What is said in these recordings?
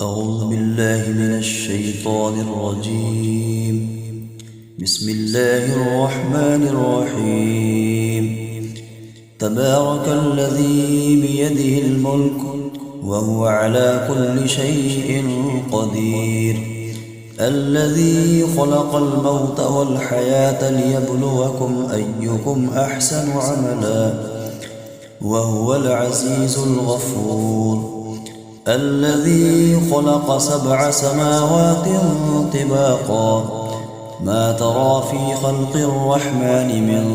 أعوذ بالله من الشيطان الرجيم. بسم الله الرحمن الرحيم. تبارك الذي بيده الملك وهو على كل شيء قدير، الذي خلق الموت والحياة ليبلوكم أيكم أحسن عملا وهو العزيز الغفور، الذي خلق 7 سماوات طباقا ما ترى في خلق الرحمن من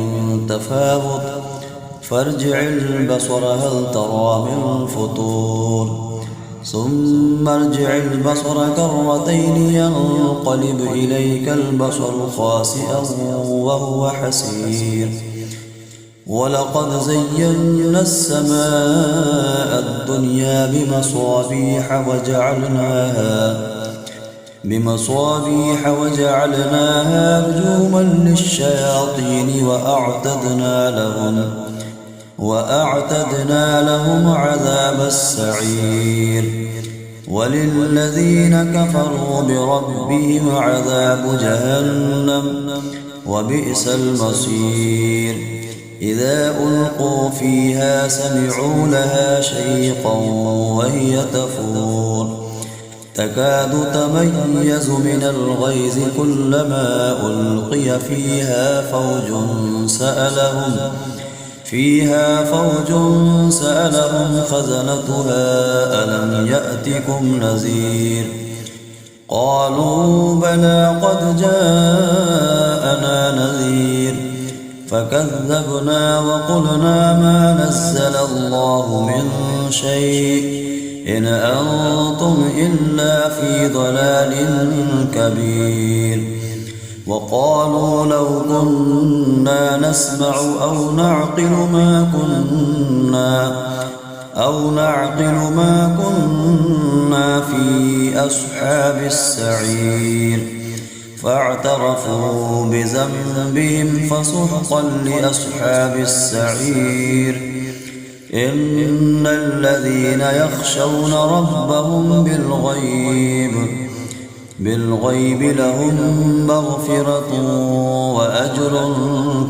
تفاوت فارجع البصر هل ترى من فطور، ثم ارجع البصر كرتين ينقلب إليك البصر خاسئا وهو حسير، ولقد زينا السماء الدنيا بمصابيح وجعلناها رجوما للشياطين وأعتدنا لهم عذاب السعير، وللذين كفروا بربهم عذاب جهنم وبئس المصير. إذا ألقوا فيها سمعوا لها شيقا وهي تفور تكاد تميز من الغيظ كلما ألقي فيها فوج سألهم خزنتها ألم يأتكم نذير، قالوا بلى قد جاءنا نذير فكذبنا وقلنا ما نزل الله من شيء إن أنتم إلا في ضلال كبير، وقالوا لو كنا نسمع أو نعقل ما كنا في أصحاب السعير، فاعترفوا بذنبهم فسحقا لأصحاب السعير. إن الذين يخشون ربهم بالغيب لهم مغفرة وأجر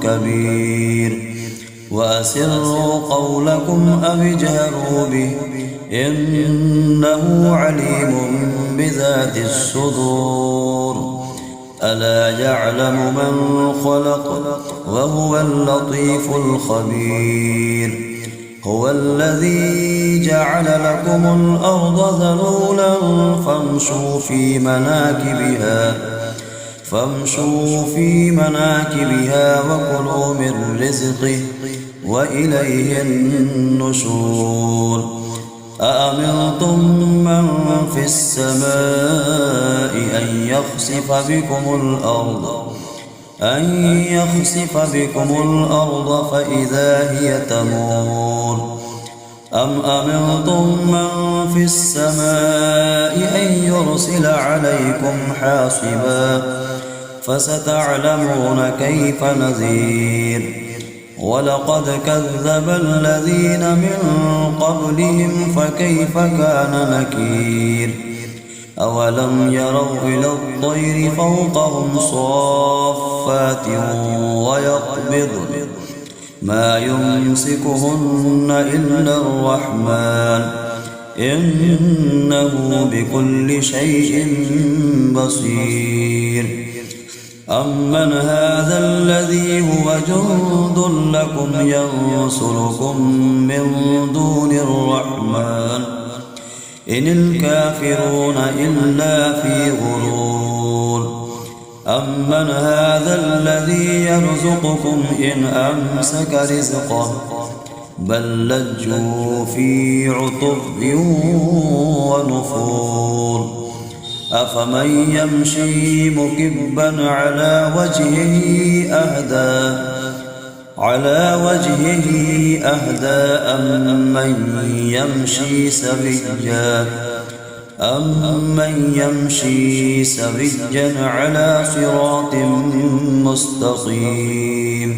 كبير، وأسروا قولكم أو اجهروا به إنه عليم بذات الصدور، ألا يعلم من خلق وهو اللطيف الخبير. هو الذي جعل لكم الأرض ذلولا فامشوا في مناكبها وكلوا من رزقه وإليه النشور. أأمنتم من في السماء أن يخسف بكم الأرض فإذا هي تمور، أم أمنتم من في السماء أن يرسل عليكم حاصبا فستعلمون كيف نذير. ولقد كذب الذين من قبلهم فكيف كان نكير. أولم يروا إلى الطير فوقهم صافات ويقبضن ما يمسكهن إلا الرحمن إنه بكل شيء بصير. أمن هذا الذي هو جند لكم ينصركم من دون الرحمن إن الكافرون إلا في غرور. أمن هذا الذي يرزقكم إن أمسك رزقه بل لجوا في عتب ونفور. أفمن يمشي مكبا على وجهه أهدى أمن يمشي سويا على صراط مستقيم.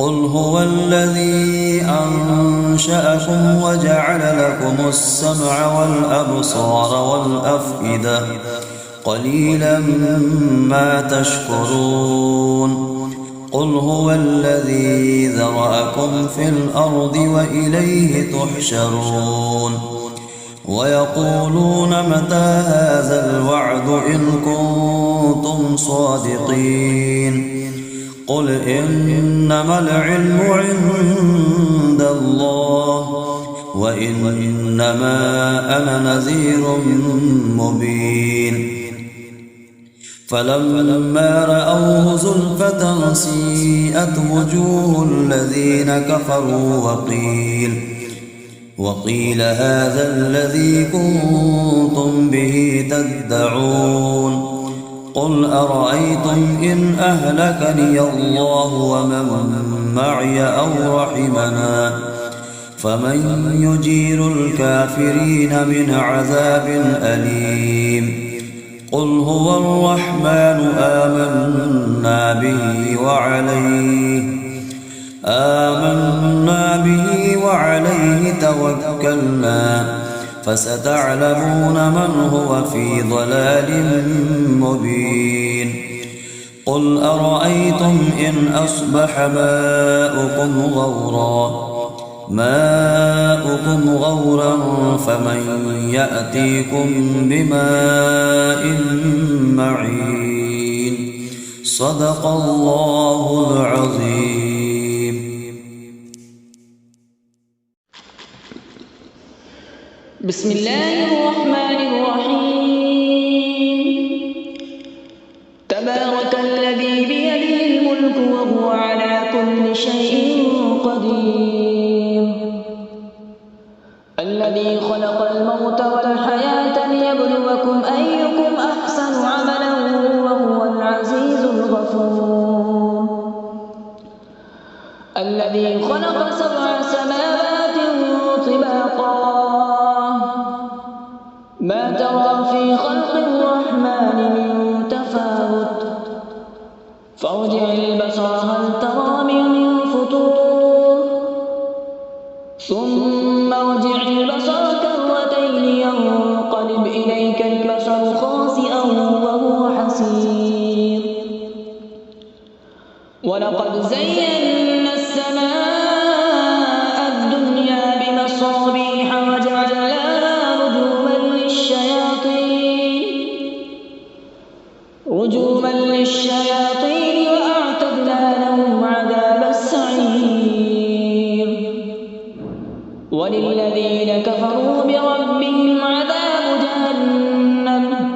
قل هو الذي أنشأكم وجعل لكم السمع والأبصار والأفئدة قليلا ما تشكرون قل هو الذي ذرأكم في الأرض وإليه تحشرون ويقولون متى هذا الوعد إن كنتم صادقين قل إنما العلم عند الله وإنما أنا نذير مبين فلما رأوه زلفة سيئت وجوه الذين كفروا وقيل هذا الذي كنتم به تدعون قل أرأيتم إن أهلكني الله ومن معي أو رحمنا فمن يجير الكافرين من عذاب أليم قل هو الرحمن آمنا به وعليه توكلنا فستعلمون من هو في ضلال مبين قل أرأيتم إن أصبح ماؤكم غورا فمن يأتيكم بماء معين صدق الله العظيم. بسم الله الرحمن الرحيم. تبارك الذي بيده الملك وهو على كل شيء قدير الذي خلق الموت والحياة ليبلوكم أيكم أحسن عملا وهو العزيز الغفور الذي خلق 7 سماوات طباقا ما ترى في خلق الرحمن من تفاوت فارجع البصر هل ترى من فطور ثم ارجع البصر كرتين ينقلب إليك البصر خاسئا وهو حسير ولقد زينا السماء الدنيا بمصابيح وجعلناها رجوما للشياطين وأعتدنا لهم عذاب السعير وللذين كفروا بربهم عذاب جهنم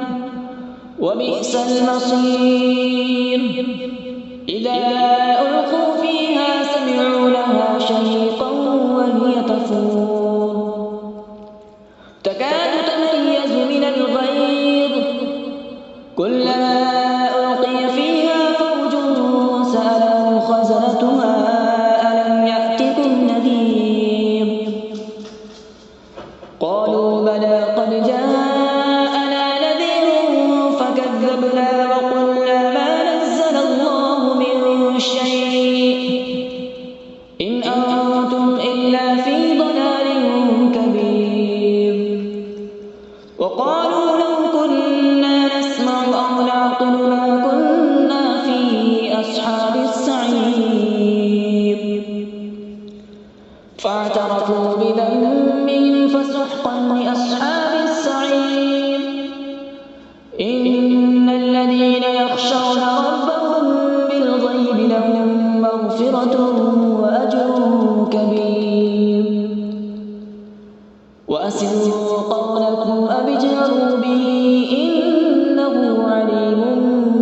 وبئس المصير إذا ألقوا فيها سمعوا لها شهيقا وهي تفور تكاد تميز من الغيظ كلما ألقي فيها فوج سألهم خزنتها ألم يأتكم نذير قالوا بلى قد جاءنا نذير فكذبنا وقلنا ما نزل الله من شيء إن أنتم إلا في ضلال كبير وقالوا لو كنا نسمع أو نعقل ما كنا في أصحاب السعير فاعترفوا بذنبهم فسحقا لأصحاب السعير إن الذين يخشون ربهم بالغيب لهم مغفرة وأجر كبير وأسروا قولكم أبجهروا به إنه عليم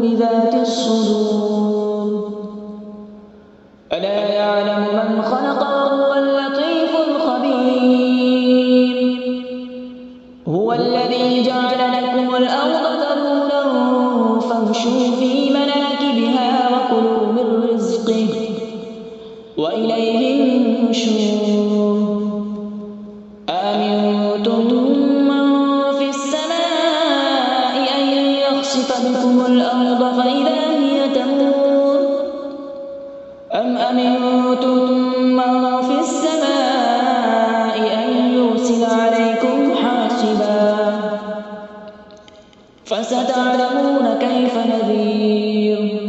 بذات الصدور ألا يعلم من خلق وهو اللطيف الخبير هو الذي جعل لكم الأرض ذلولا فامشوا في مناكبها وكلوا من رزقه وإليه النشور أأمنتم من في السماء أن يخسف بكم الأرض فإذا هي تمور أم أمنتم فستعلمون كيف نذير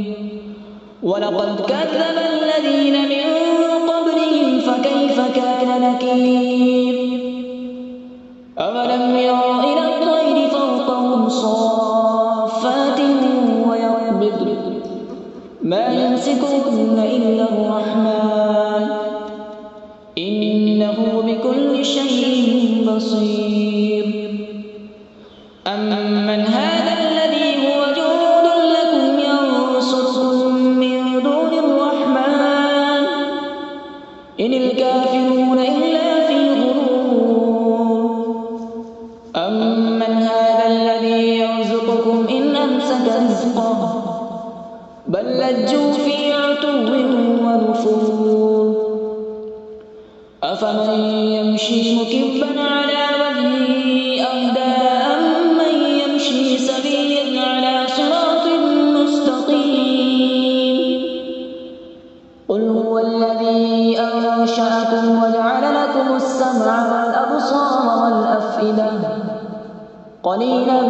ولقد كذب الذين من قبلهم فكيف كان نكير أولم يروا إلى الطير فوقهم صافات ويقبض ما يمسكهن إلا الرحمن إنه بكل شيء بصير أمن هذا الذي هو جند لكم ينصركم من دون الرحمن إن الكافرون إلا في غرور أمن هذا الذي يرزقكم إن أمسك رزقه بل لجوا في عتو ونفور أفمن يمشي مكبا على وجهه أهدى أمن يمشي سويا على صراط مستقيم قل هو الذي أنشأكم وجعل لكم السمع والأبصار والأفئدة قليلا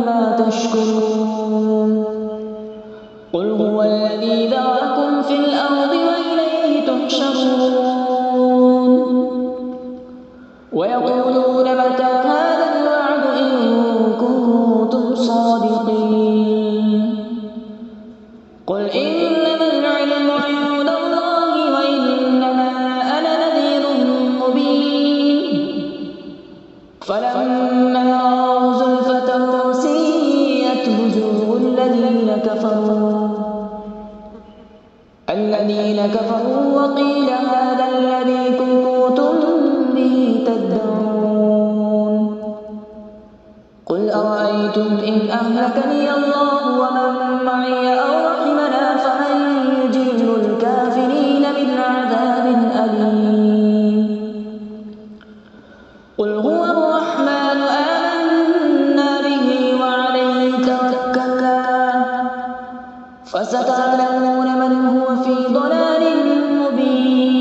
ما تشكرون قل هو الذي ذرأكم في الأرض وإليه تحشرون ويقولون متى هذا الوعد إن كنتم صادقين قل إنما العلم عند الله وإنما أنا نذير مبين فلما رأوا زلفة سيئت وجوه الذين كفروا وقيل هذا الذي كنتم به تدعون قل أرأيتم إن أهلكني الله ومن معي أو رحمنا فمن يجير الكافرين من عذاب أليم قل هو الرحمن آمنا به وعليه توكلنا فستعلمون من هو في ضلال مبين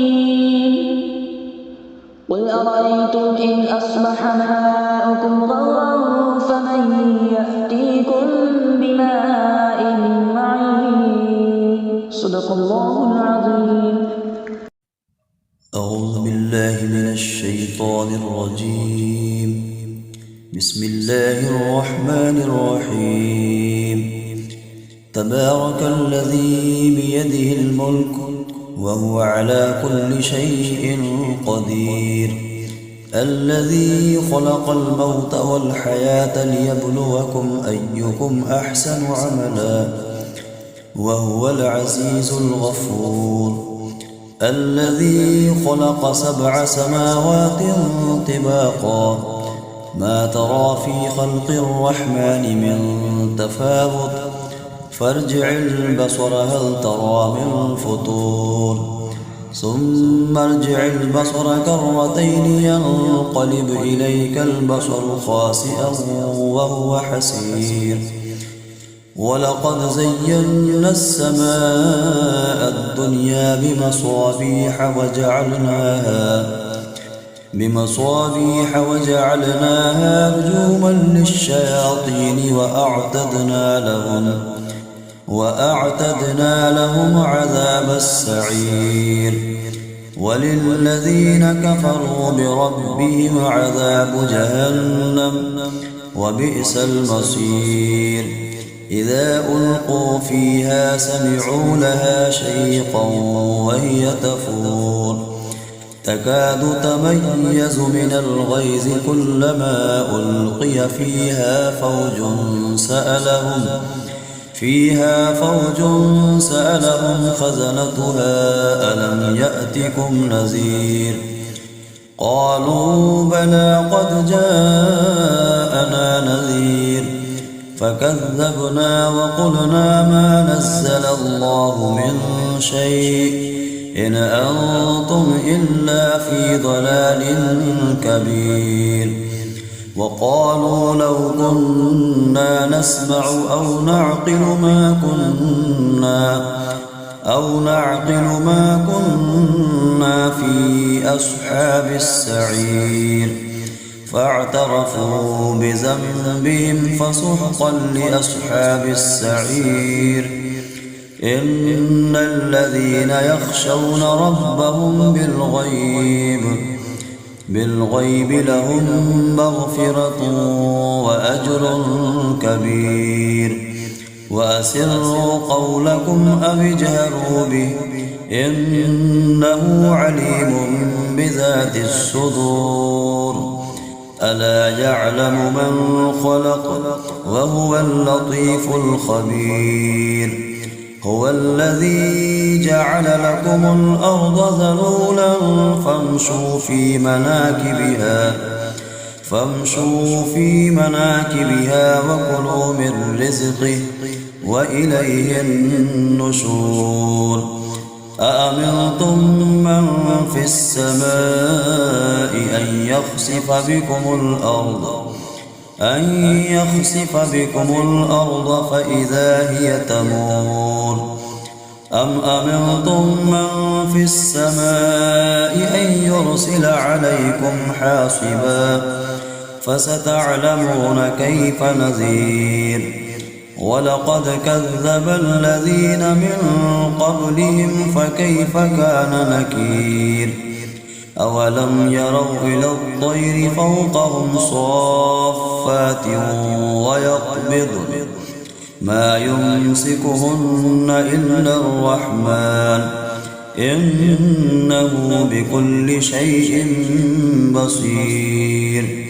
قل أرأيتم إن أصبح ماؤكم غورا فمن يأتيكم بماء معين صدق الله العظيم. أعوذ بالله من الشيطان الرجيم. بسم الله الرحمن الرحيم. تبارك الذي بيده الملك وهو على كل شيء قدير الذي خلق الموت والحياة ليبلوكم أيكم أحسن عملا وهو العزيز الغفور الذي خلق 7 سماوات طباقا ما ترى في خلق الرحمن من تفاوت فارجع البصر هل ترى من فطور ثم ارجع البصر كرتين ينقلب إليك البصر خاسئا وهو حسير ولقد زينا السماء الدنيا بمصابيح وجعلناها رجوما للشياطين وأعتدنا لهم عذاب السعير وللذين كفروا بربهم عذاب جهنم وبئس المصير إذا ألقوا فيها سمعوا لها شيقا وهي تفور تكاد تميز من الغيظ كلما ألقي فيها فوج سألهم خزنتها ألم يأتكم نذير قالوا بلى قد جاءنا نذير فكذبنا وقلنا ما نزل الله من شيء إن أنتم إلا في ضلال كبير وقالوا لو كنا نسمع أو نعقل ما كنا في أصحاب السعير فاعترفوا بذنبهم فسحقا لأصحاب السعير. إن الذين يخشون ربهم بالغيب لهم مغفرة وأجر كبير. وأسروا قولكم أو اجهروا به إنه عليم بذات الصدور. ألا يعلم من خلق وهو اللطيف الخبير. هو الذي جعل لكم الأرض ذلولا فامشوا في مناكبها وكلوا من رزقه وإليه النشور. أأمنتم من في السماء أن يخسف بكم الأرض فإذا هي تمور. أم أمنتم من في السماء أن يرسل عليكم حاصبا فستعلمون كيف نذير. ولقد كذب الذين من قبلهم فكيف كان نكير. أولم يروا إلى الطير فوقهم صافات ويقبضن ما يمسكهن إلا الرحمن إنه بكل شيء بصير.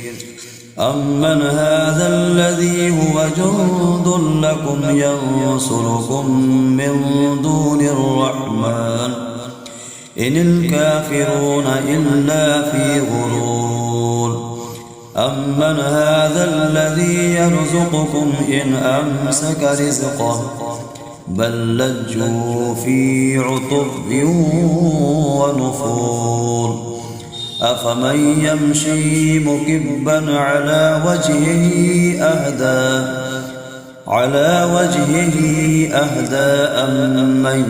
أمن هذا الذي هو جند لكم ينصركم من دون الرحمن إن الكافرون إلا في غرور. أمن هذا الذي يرزقكم إن أمسك رزقه بل لجوا في عتب ونفور. أفمن يمشي مكبا على وجهه أهدى أمن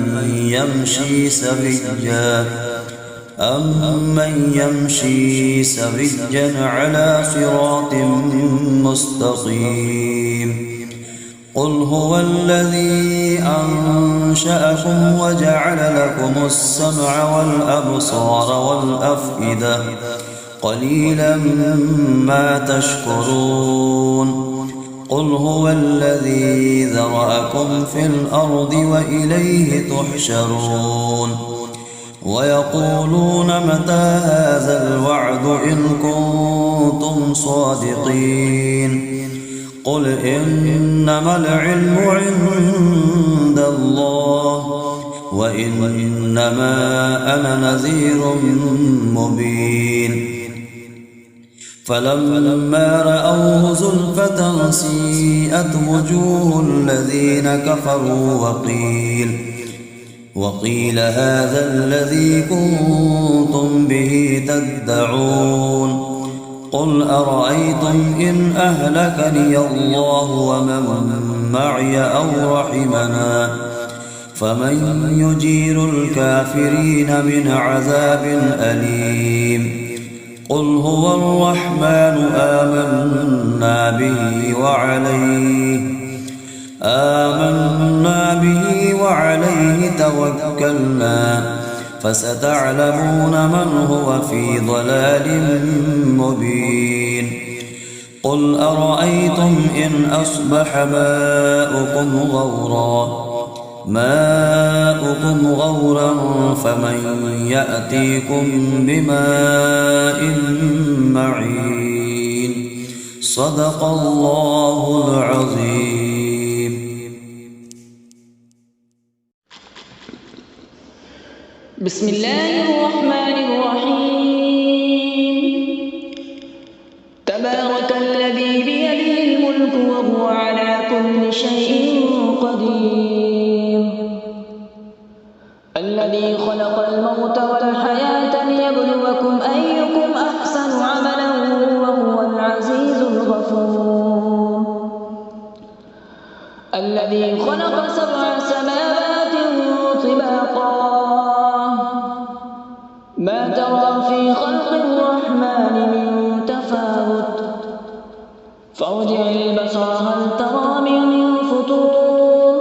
يمشي سويا على صراط مستقيم. قل هو الذي أنشأكم وجعل لكم السمع والأبصار والأفئدة قليلا ما تشكرون. قل هو الذي ذرأكم في الأرض وإليه تحشرون. ويقولون متى هذا الوعد إن كنتم صادقين. قل إنما العلم عند الله وإنما أنا نذير مبين. فلما رأوه زلفة سيئت وجوه الذين كفروا وقيل هذا الذي كنتم به تدعون. قل أرأيتم إن أهلكني الله ومن معي أو رحمنا فمن يجير الكافرين من عذاب أليم. قل هو الرحمن آمنا به وعليه توكلنا فستعلمون من هو في ضلال مبين. قل أرأيتم إن أصبح ماؤكم غورا فمن يأتيكم بماء معين. صدق الله العظيم. بسم الله الرحمن الرحيم. تبارك الذي بيده الملك وهو على كل شيء قدير. الذي خلق الموت والحياة ليبلوكم أيكم أحسن عملا وهو العزيز الغفور. الذي خلق 7 سماوات طباقا ما ترى في خلق الرحمن من تفاوت وارجع البصر هل ترى من فطور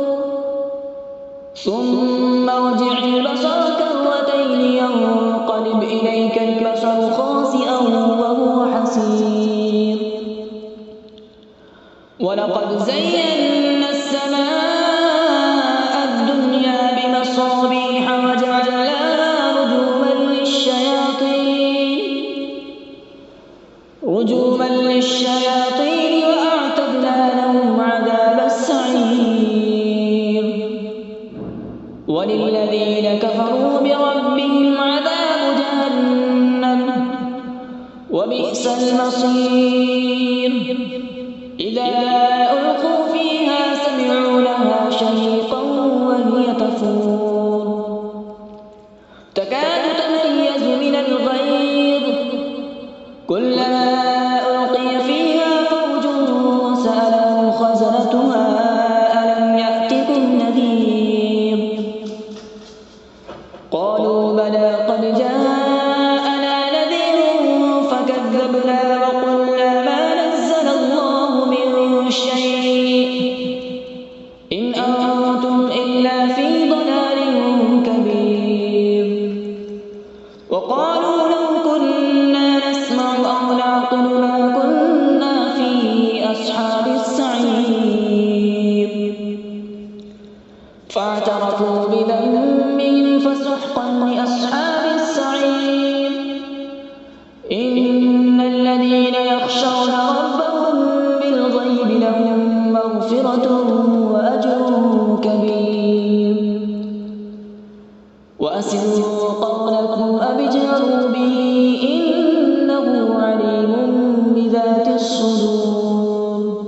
ثم ارجع البصر كرتين ينقلب إليك البصر خاسئا وهو حسير ولقد زينا السماء الدنيا بمصابيح وجعلناها رجوما للشياطين وأعتدنا لهم عذاب السعير وللذين كفروا بربهم عذاب جهنم وبئس المصير إذا ألقوا فيها سمعوا لها شهيقا وهي تفور تكاد تميز من الغيظ كلما ألقي فيها فوج سألهم خزنتها ألم يأتكم نذير قالوا بلى قد جاءنا نذير فكذبنا وقلنا ما نزل الله من شيء إن أنتم إلا في ضلال كبير وقالوا لو كنا نسمع أو نعقل ما كنا في أصحاب السعير فاعترفوا بذنبهم فسحقا لأصحاب السعير إن الذين يخشون ربهم بالغيب لهم مغفرة وأجر كبير وأسروا قولكم أو اجهروا به إنه عليم بذات الصدور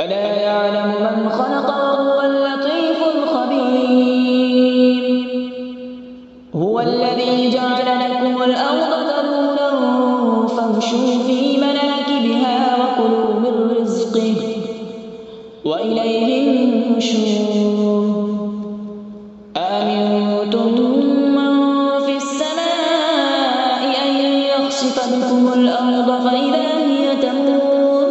ألا يعلم من خلق وهو اللطيف الخبير هو الذي جعل لكم الأرض ذلولا فامشوا في مناكبها وكلوا من رزقه وإليه النشور أأمنتم من في السماء أن يخسف بكم الأرض فإذا هي تمور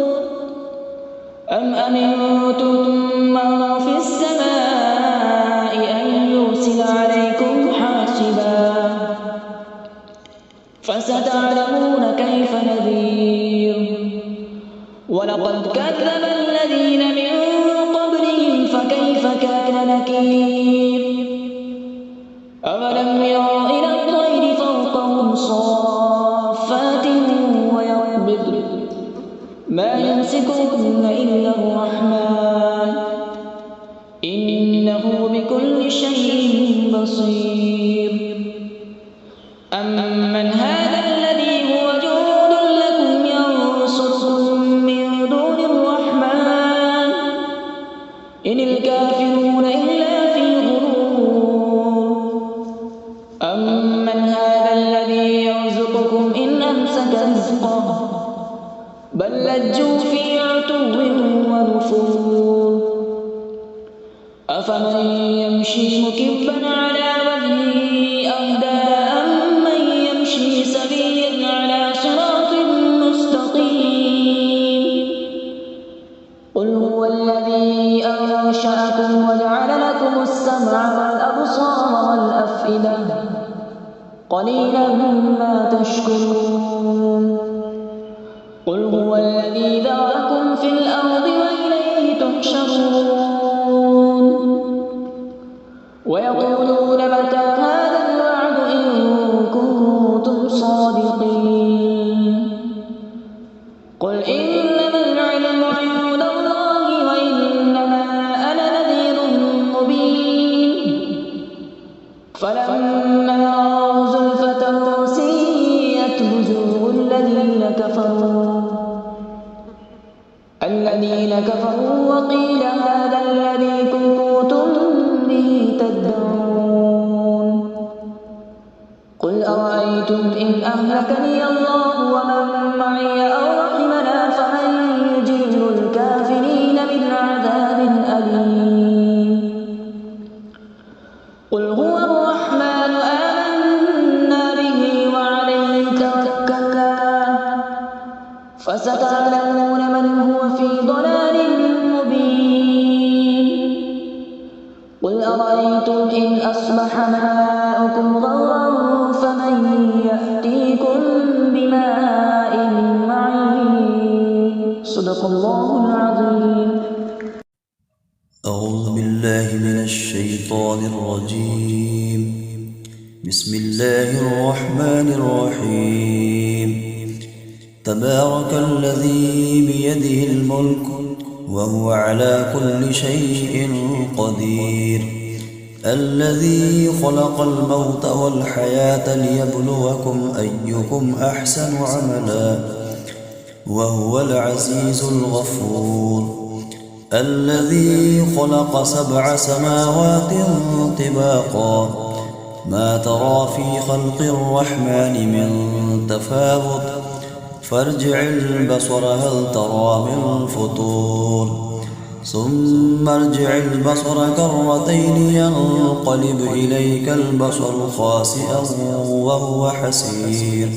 أم أمنتم من في السماء أن يرسل عليكم حاصبا فستعلمون كيف نذير ولقد كذب الذين من قبلهم فكيف كان نكير أولم يروا إلى الطير فوقهم صافات ويقبض ما يمسكهن إلا الرحمن إنه بكل شيء بصير أمن هذا الذي هو جند لكم ينصركم من دون الرحمن إن الكافرون إلا في أمن هذا الذي يرزقكم إن أمسك رزقه بل لجوا في عتو ونفور أفمن يمشي مكبا على وجهه أهدى أمن يمشي سويا على صراط مستقيم قل هو الذي أنشأكم وجعل لكم السمع والأبصار والأفئدة قليلا ما تشكرون قل هو الذي ذرأكم في الأرض وإليه تحشرون ويقولون متى هذا الوعد إن كنتم صادقين قل إنما العلم عند الله وإنما أنا نذير مبين فلما رأوا زلفة سيئت وجوه الذين كفروا وقيل هذا الذي كنتم به تدعون قل أرأيتم إن أهلكني الله ومن معي أو رحمنا فمن يجير الكافرين من عذاب أليم قل هو الرحمن آمنا به وعليه توكلنا فستعلمون من أرأيتم إن أصبح ماؤكم غورا فمن يأتيكم بماء معين صدق الله العظيم. أعوذ بالله من الشيطان الرجيم. بسم الله الرحمن الرحيم. تبارك الذي بيده الملك وهو على كل شيء قدير. الذي خلق الموت والحياة ليبلوكم أيكم أحسن عملا وهو العزيز الغفور. الذي خلق 7 سماوات طباقا ما ترى في خلق الرحمن من تفاوت فارجع البصر هل ترى من فطور ثم ارجع البصر كرتين ينقلب إليك البصر خاسئا وهو حسير.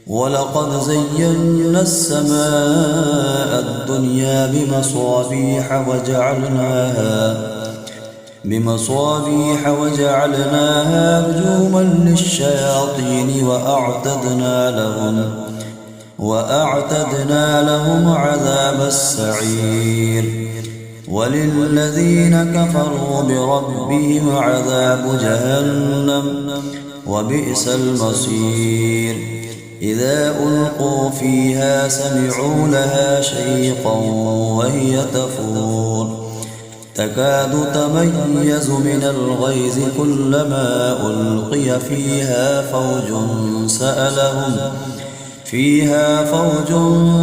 ولقد زينا السماء الدنيا بمصابيح وجعلناها رجوما للشياطين وأعتدنا لهم عذاب السعير. وللذين كفروا بربهم عذاب جهنم وبئس المصير. إذا ألقوا فيها سمعوا لها شيقا وهي تفور تكاد تميز من الغيظ كلما ألقي فيها فوج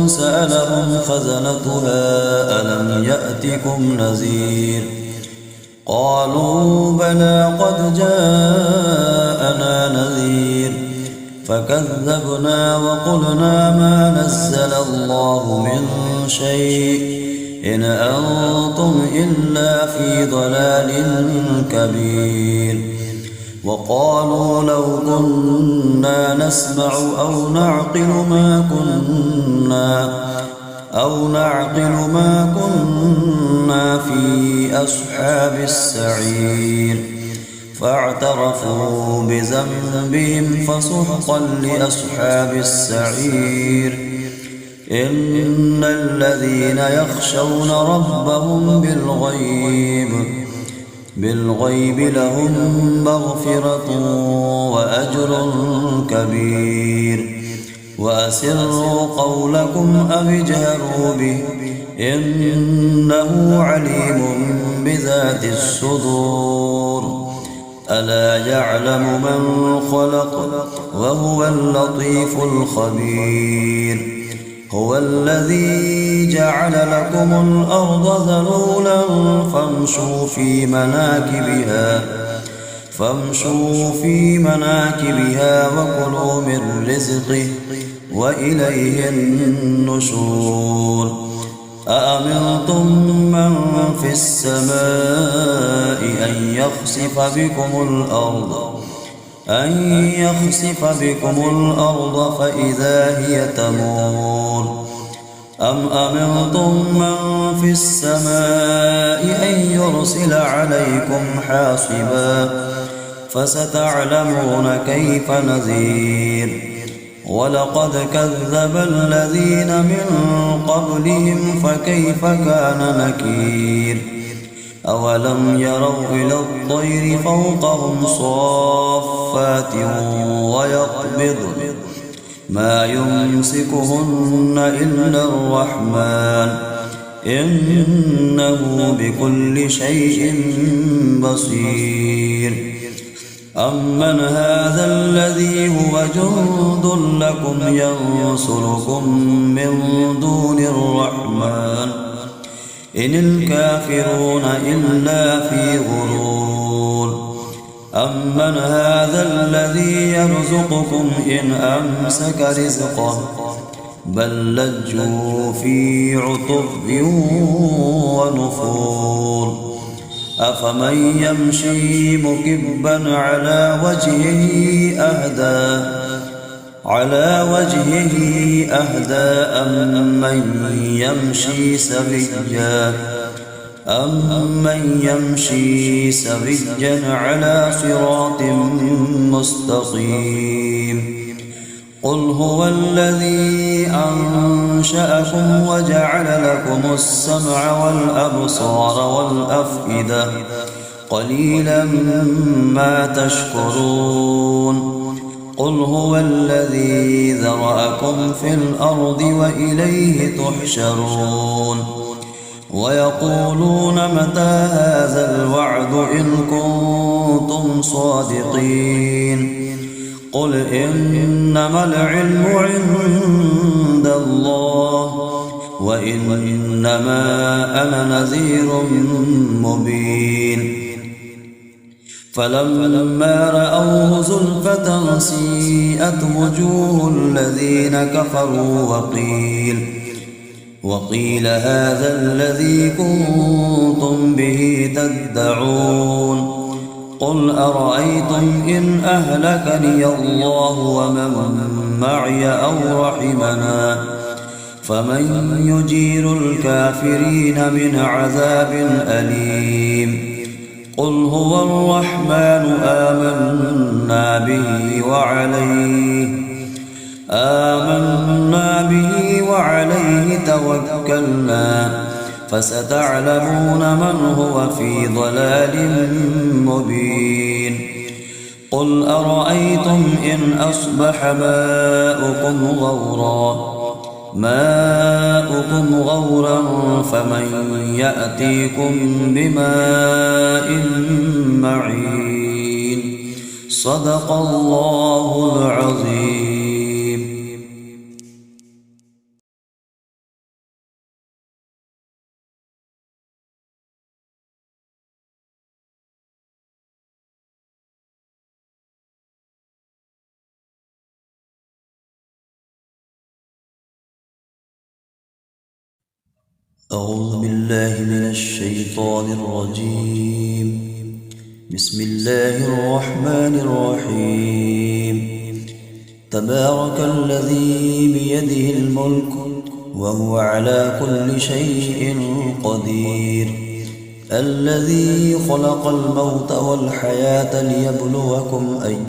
سألهم خزنتها ألم يأتكم نذير. قالوا بلى قد جاءنا نذير فكذبنا وقلنا ما نزل الله من شيء إن أنتم إلا في ضلال كبير. وقالوا لو كنا نسمع أو نعقل ما كنا في أصحاب السعير. فاعترفوا بذنبهم فسحقا لأصحاب السعير. إن الذين يخشون ربهم بالغيب لهم مغفرة وأجر كبير. وأسروا قولكم أو اجهروا به إنه عليم بذات الصدور. ألا يعلم من خلق وهو اللطيف الخبير. هو الذي جعل لكم الأرض ذلولا فامشوا في مناكبها وكلوا من رزقه وإليه النشور. أأمنتم من في السماء أن يخسف بكم الأرض فإذا هي تمور. أم أمنتم من في السماء أن يرسل عليكم حاصبا فستعلمون كيف نذير. ولقد كذب الذين من قبلهم فكيف كان نكير. أولم يروا إلى الطير فوقهم صافات ويقبضن ما يمسكهن إلا الرحمن إنه بكل شيء بصير. أمن هذا الذي هو جند لكم ينصركم من دون الرحمن إن الكافرون إلا في غرور. أمن هذا الذي يرزقكم إن أمسك رزقه بل لجوا في عتب ونفور. أفمن يمشي مكبا على وجهه أهدى أم من يمشي سويا أمن يمشي سويا على صراط مستقيم قل هو الذي أنشأكم وجعل لكم السمع والأبصار والأفئدة قليلا ما تشكرون قل هو الذي ذرأكم في الأرض وإليه تحشرون ويقولون متى هذا الوعد إن كنتم صادقين قل إنما العلم عند الله وإنما أنا نذير مبين فلما رأوه زلفة سيئت وجوه الذين كفروا وقيل هذا الذي كنتم به تدعون قل أرأيتم إن أهلكني الله ومن معي أو رحمنا فمن يجير الكافرين من عذاب أليم قل هو الرحمن آمنا به وعليه توكلنا فستعلمون من هو في ضلال مبين قل أرأيتم إن أصبح ماؤكم غورا فمن يأتيكم بماء معين صدق الله العظيم. أعوذ بالله من الشيطان الرجيم. بسم الله الرحمن الرحيم. تبارك الذي بيده الملك وهو على كل شيء قدير الذي خلق الموت والحياة ليبلوكم أيكم